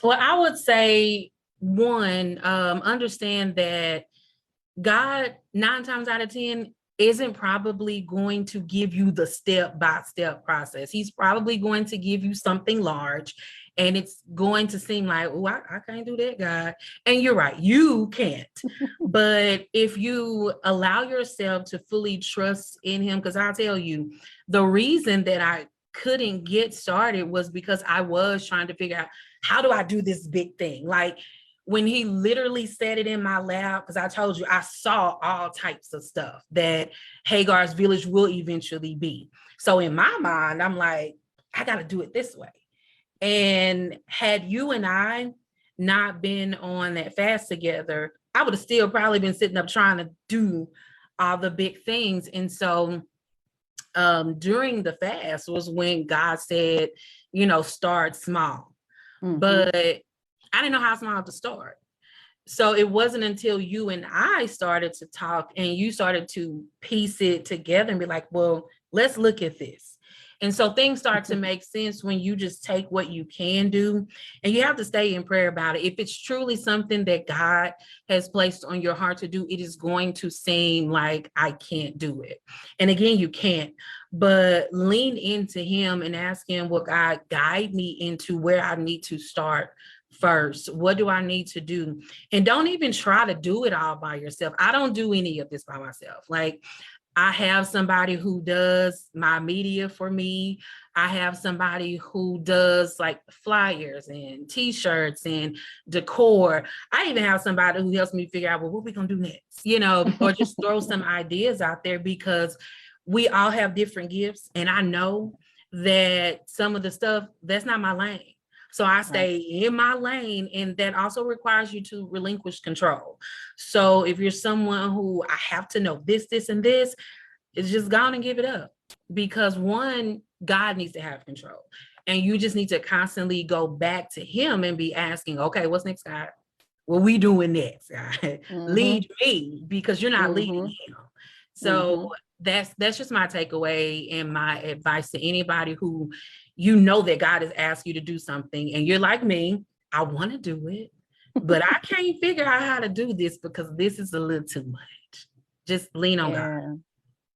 Well, I would say one, understand that God 9 times out of 10 isn't probably going to give you the step-by-step process. He's probably going to give you something large, and it's going to seem like, oh, I can't do that, God. And you're right, you can't. But if you allow yourself to fully trust in him, because I'll tell you, the reason that I couldn't get started was because I was trying to figure out, how do I do this big thing? Like, when he literally said it in my lap, because I told you I saw all types of stuff that Hagar's village will eventually be. So in my mind, I'm like, I got to do it this way. And had you and I not been on that fast together, I would have still probably been sitting up trying to do all the big things. And so during the fast was when God said, start small. But I didn't know how small to start. So it wasn't until you and I started to talk and you started to piece it together and be like, well, let's look at this. And so things start to make sense when you just take what you can do, and you have to stay in prayer about it. If it's truly something that God has placed on your heart to do, it is going to seem like I can't do it. And again, you can't, but lean into him and ask him, well, God, guide me into where I need to start first. What do I need to do? And don't even try to do it all by yourself. I don't do any of this by myself. Like, I have somebody who does my media for me. I have somebody who does like flyers and t-shirts and decor. I even have somebody who helps me figure out, well, what we gonna do next, or just throw some ideas out there, because we all have different gifts. And I know that some of the stuff, that's not my lane. So I stay in my lane, and that also requires you to relinquish control. So if you're someone who, I have to know this, and this, it's just gone and give it up, because one, God needs to have control, and you just need to constantly go back to him and be asking, okay, what's next, God? What we doing next, God? Lead me, because you're not leading him. So that's just my takeaway and my advice to anybody who, that God has asked you to do something and you're like me, I want to do it, but I can't figure out how to do this because this is a little too much. Just lean on God.